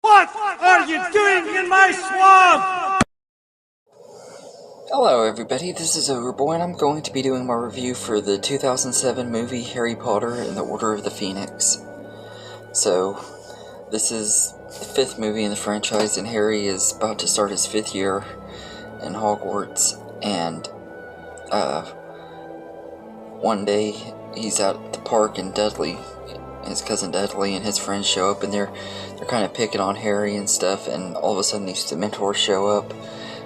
What are you doing in my swamp? Hello everybody, this is Overboy and I'm going to be doing my review for the 2007 movie Harry Potter and the Order of the Phoenix. So, this is the fifth movie in the franchise and Harry is about to start his fifth year in Hogwarts, and one day he's at the park and his cousin Dudley and his friends show up and they're kind of picking on Harry and stuff, and all of a sudden these Dementors show up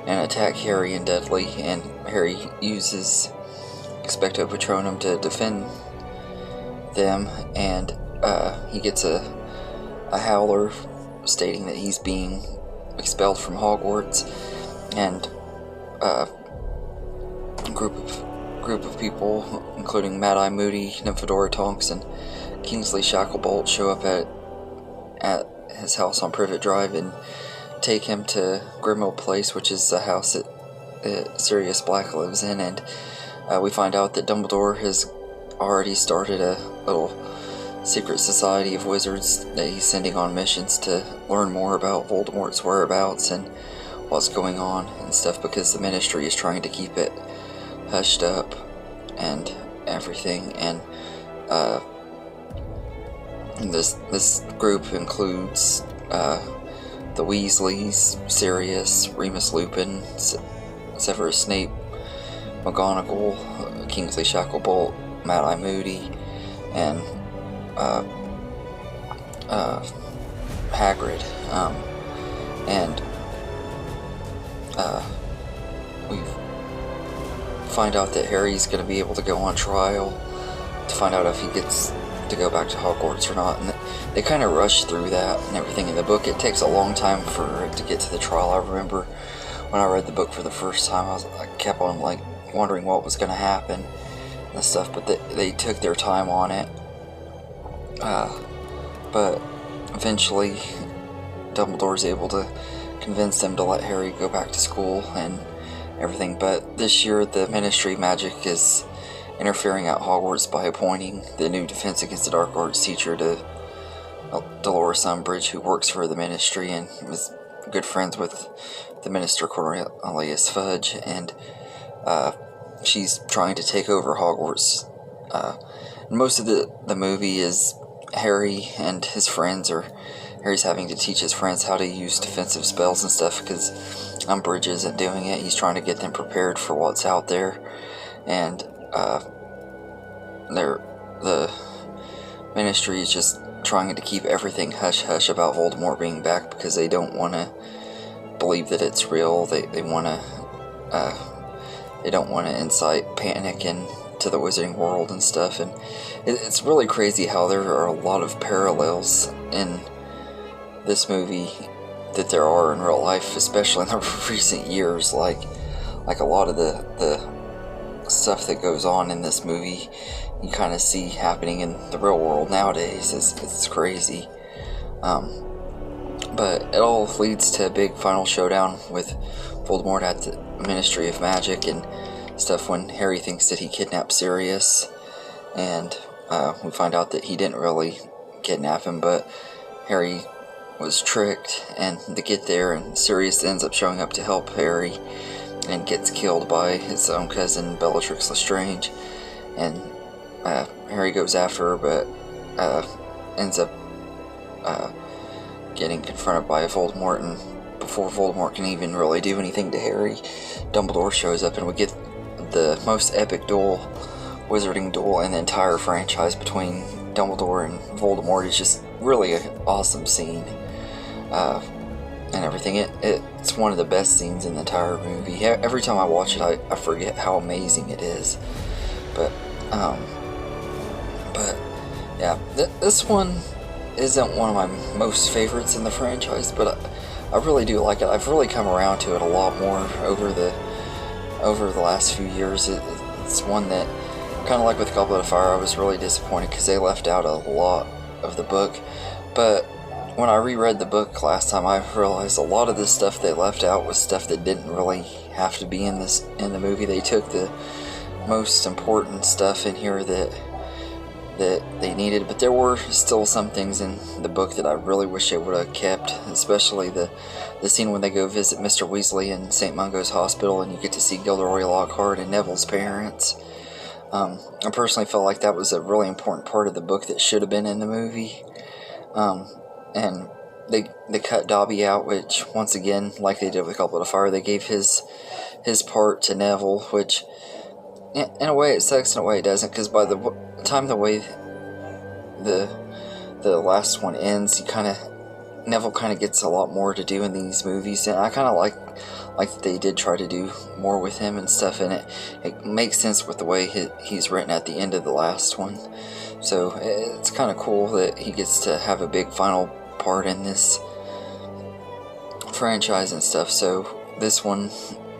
and attack Harry and Dudley, and Harry uses Expecto Patronum to defend them, and he gets a howler stating that he's being expelled from Hogwarts, and a group of people, including Mad-Eye Moody, Nymphadora Tonks, and Kingsley Shacklebolt, show up at his house on Privet Drive and take him to Grimmauld Place, which is the house that Sirius Black lives in, and we find out that Dumbledore has already started a little secret society of wizards that he's sending on missions to learn more about Voldemort's whereabouts and what's going on and stuff, because the Ministry is trying to keep it hushed up and everything. And this group includes the Weasleys, Sirius, Remus Lupin, Severus Snape, McGonagall, Kingsley Shacklebolt, Mad-Eye Moody, and Hagrid. We find out that Harry's going to be able to go on trial to find out if he gets to go back to Hogwarts or not, and they kind of rush through that and everything. In the book, it takes a long time for it to get to the trial. I remember when I read the book for the first time, I kept on wondering what was going to happen and stuff, but they took their time on it. But eventually Dumbledore's able to convince them to let Harry go back to school and everything. But this year the Ministry Magic is interfering at Hogwarts by appointing the new Defense Against the Dark Arts teacher to Dolores Umbridge, who works for the Ministry and is good friends with the Minister Cornelius Fudge, and she's trying to take over Hogwarts. Most of the movie is Harry and his friends, or Harry's having to teach his friends how to use defensive spells and stuff, because Umbridge isn't doing it. He's trying to get them prepared for what's out there, and the Ministry is just trying to keep everything hush-hush about Voldemort being back, because they don't want to believe that it's real. They don't want to incite panic into the wizarding world and stuff. And it's really crazy how there are a lot of parallels in this movie that there are in real life, especially in the recent years. Like a lot of the stuff that goes on in this movie you kind of see happening in the real world nowadays. It's crazy. But it all leads to a big final showdown with Voldemort at the Ministry of Magic and stuff, when Harry thinks that he kidnapped Sirius, and we find out that he didn't really kidnap him, but Harry was tricked and they get there, and Sirius ends up showing up to help Harry and gets killed by his own cousin Bellatrix Lestrange, and Harry goes after her, but ends up getting confronted by Voldemort, and before Voldemort can even really do anything to Harry, Dumbledore shows up, and we get the most epic wizarding duel in the entire franchise between Dumbledore and Voldemort. It's just really an awesome scene, and everything. It's one of the best scenes in the entire movie. Every time I watch it, I forget how amazing it is. But yeah, this one isn't one of my most favorites in the franchise, but I really do like it. I've really come around to it a lot more over the last few years. It's one that, kind of like with Goblet of Fire, I was really disappointed because they left out a lot of the book. But when I reread the book last time, I realized a lot of the stuff they left out was stuff that didn't really have to be in the movie. They took the most important stuff in here that that they needed, but there were still some things in the book that I really wish they would have kept, especially the scene when they go visit Mr. Weasley in St. Mungo's Hospital and you get to see Gilderoy Lockhart and Neville's parents. I personally felt like that was a really important part of the book that should have been in the movie. And they cut Dobby out, which, once again, like they did with Goblet of Fire, they gave his part to Neville, which, in a way it sucks, in a way it doesn't, because by the time the way the last one ends, Neville kind of gets a lot more to do in these movies, and I kind of like that they did try to do more with him and stuff, and it makes sense with the way he's written at the end of the last one. So it's kind of cool that he gets to have a big final part in this franchise and stuff. So this one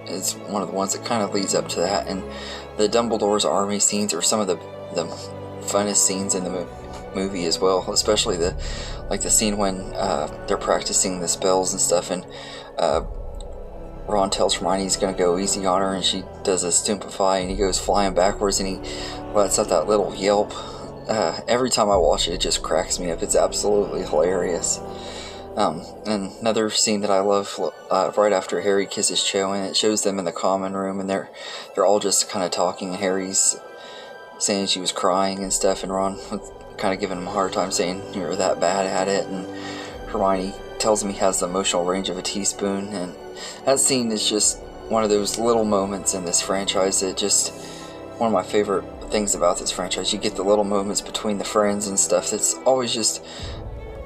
is one of the ones that kind of leads up to that, and the Dumbledore's army scenes are some of the funnest scenes in the movie as well, especially the scene when they're practicing the spells and stuff, and Ron tells Hermione he's going to go easy on her, and she does a Stupefy, and he goes flying backwards, and he lets out that little yelp. Every time I watch it, it just cracks me up. It's absolutely hilarious. And another scene that I love, right after Harry kisses Cho, and it shows them in the common room, and they're all just kind of talking, and Harry's saying she was crying and stuff, and Ron kind of giving him a hard time, saying you're that bad at it, and Hermione tells him he has the emotional range of a teaspoon, and that scene is just one of those little moments in this franchise that just, one of my favorite things about this franchise. You get the little moments between the friends and stuff that's always just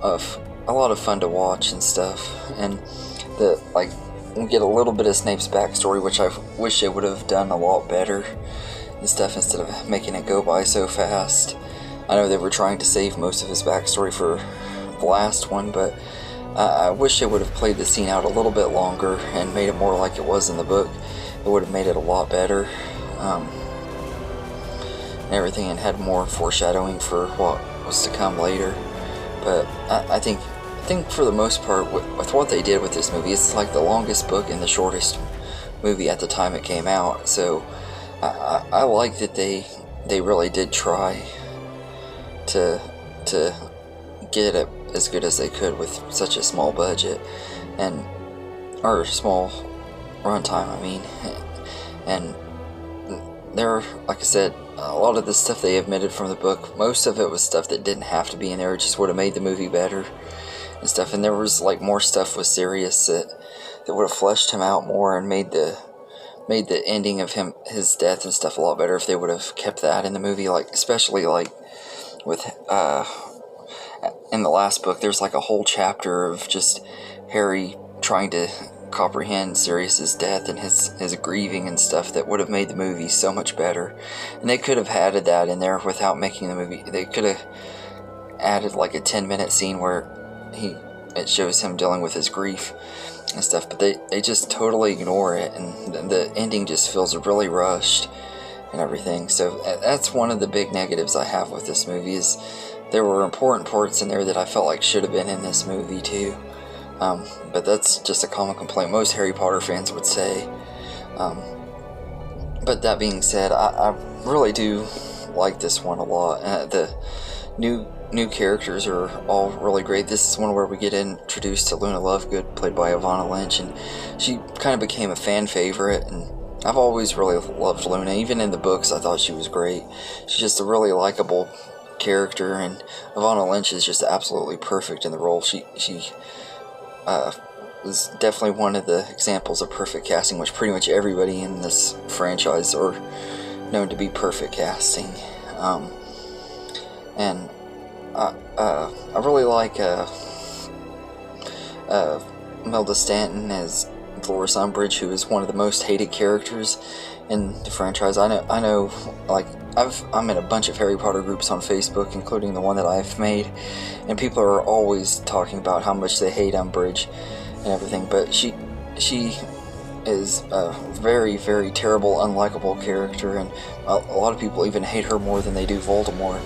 a lot of fun to watch and stuff, and we get a little bit of Snape's backstory, which I wish they would have done a lot better and stuff, instead of making it go by so fast. I know they were trying to save most of his backstory for the last one, but I wish they would have played the scene out a little bit longer and made it more like it was in the book. It would have made it a lot better, and everything, and had more foreshadowing for what was to come later. But I think for the most part, with what they did with this movie, it's like the longest book and the shortest movie at the time it came out. So I like that they really did try to get it as good as they could with such a small budget, or small runtime, I mean. And there, like I said, a lot of the stuff they omitted from the book, most of it was stuff that didn't have to be in there. It just would have made the movie better and stuff. And there was more stuff with Sirius that would have fleshed him out more and made the ending of his death and stuff a lot better if they would have kept that in the movie. Especially with in the last book, there's a whole chapter of just Harry trying to comprehend Sirius's death and his grieving and stuff that would have made the movie so much better. And they could have added that in there without making the movie. They could have added a 10-minute scene where it shows him dealing with his grief and stuff, but they just totally ignore it, and the ending just feels really rushed and everything. So that's one of the big negatives I have with this movie, is there were important parts in there that I felt like should have been in this movie too. But that's just a common complaint most Harry Potter fans would say. But that being said, I really do like this one a lot. The new characters are all really great. This is one where we get introduced to Luna Lovegood, played by Ivana Lynch, and she kind of became a fan favorite, and I've always really loved Luna. Even in the books, I thought she was great. She's just a really likable character, and Ivana Lynch is just absolutely perfect in the role. She was definitely one of the examples of perfect casting, which pretty much everybody in this franchise are known to be perfect casting. And I really like Imelda Stanton as Dolores Umbridge, who is one of the most hated characters in the franchise. I know, I'm in a bunch of Harry Potter groups on Facebook, including the one that I've made, and people are always talking about how much they hate Umbridge and everything, but she is a very, very terrible, unlikable character, and a lot of people even hate her more than they do Voldemort.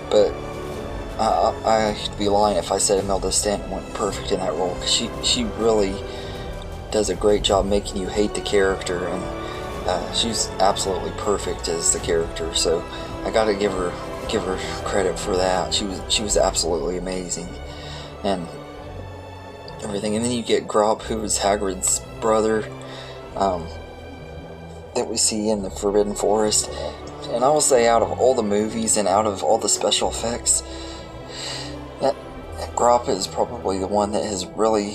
But I'd be lying if I said Imelda Stanton went perfect in that role, because she really does a great job making you hate the character, and she's absolutely perfect as the character. So I gotta give her give her credit for that. She was absolutely amazing, and everything. And then you get Grop, who is Hagrid's brother, that we see in the Forbidden Forest. And I will say, out of all the movies and out of all the special effects, that Grop is probably the one that has really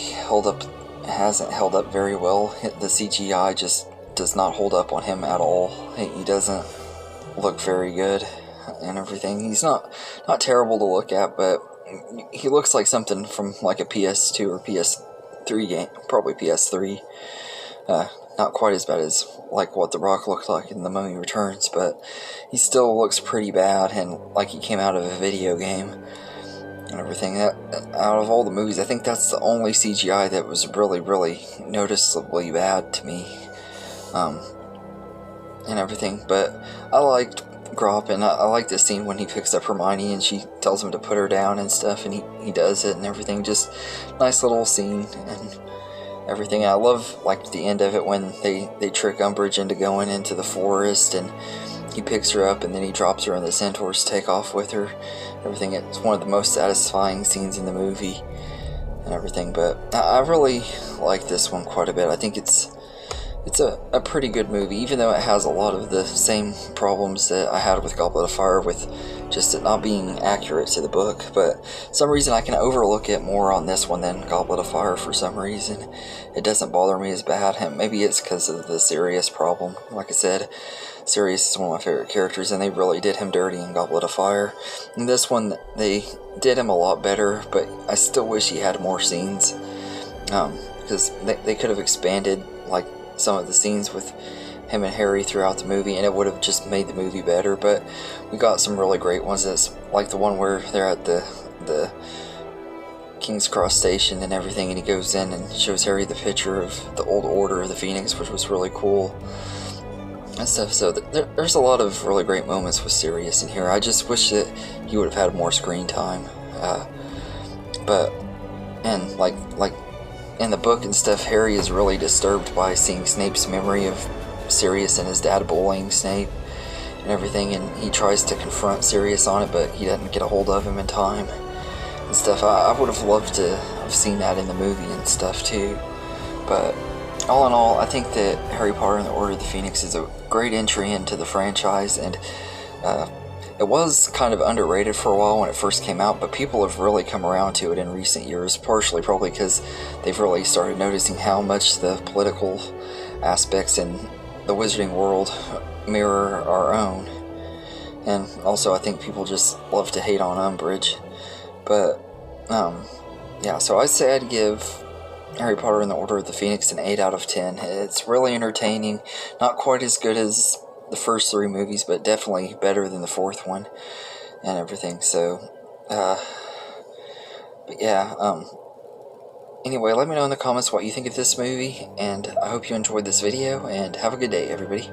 hasn't held up very well. The CGI just does not hold up on him at all. He doesn't look very good and everything. He's not terrible to look at, but he looks like something from like a PS2 or PS3 game, probably PS3. Not quite as bad as like what The Rock looked like in The Mummy Returns, but he still looks pretty bad and like he came out of a video game and everything. Out of all the movies, I think that's the only CGI that was really, really noticeably bad to me, and everything. But I liked Grop, and I like this scene when he picks up Hermione and she tells him to put her down and stuff, and he does it and everything. Just nice little scene and everything. I love like the end of it when they trick Umbridge into going into the forest, and he picks her up and then he drops her and the centaurs take off with her. Everything. It's one of the most satisfying scenes in the movie and everything. But I really like this one quite a bit. I think it's a pretty good movie, even though it has a lot of the same problems that I had with Goblet of Fire, with just it not being accurate to the book. But for some reason I can overlook it more on this one than Goblet of Fire. For some reason it doesn't bother me as bad, and maybe it's because of the Sirius problem. Like I said, Sirius is one of my favorite characters, and they really did him dirty in Goblet of Fire. In this one they did him a lot better, but I still wish he had more scenes, because they could have expanded like some of the scenes with him and Harry throughout the movie, and it would have just made the movie better. But we got some really great ones. That's like the one where they're at the King's Cross station and everything, and he goes in and shows Harry the picture of the old Order of the Phoenix, which was really cool and stuff. So there's a lot of really great moments with Sirius in here. I just wish that he would have had more screen time, and like in the book and stuff, Harry is really disturbed by seeing Snape's memory of Sirius and his dad bullying Snape and everything, and he tries to confront Sirius on it, but he doesn't get a hold of him in time and stuff. I would have loved to have seen that in the movie and stuff too. But all in all, I think that Harry Potter and the Order of the Phoenix is a great entry into the franchise, and it was kind of underrated for a while when it first came out, but people have really come around to it in recent years, partially probably because they've really started noticing how much the political aspects in the wizarding world mirror our own. And also I think people just love to hate on Umbridge. But yeah, so I'd say I'd give Harry Potter and the Order of the Phoenix an 8 out of 10. It's really entertaining, not quite as good as the first 3 movies, but definitely better than the 4th one and everything. So but yeah, anyway, let me know in the comments what you think of this movie, and I hope you enjoyed this video, and have a good day, everybody.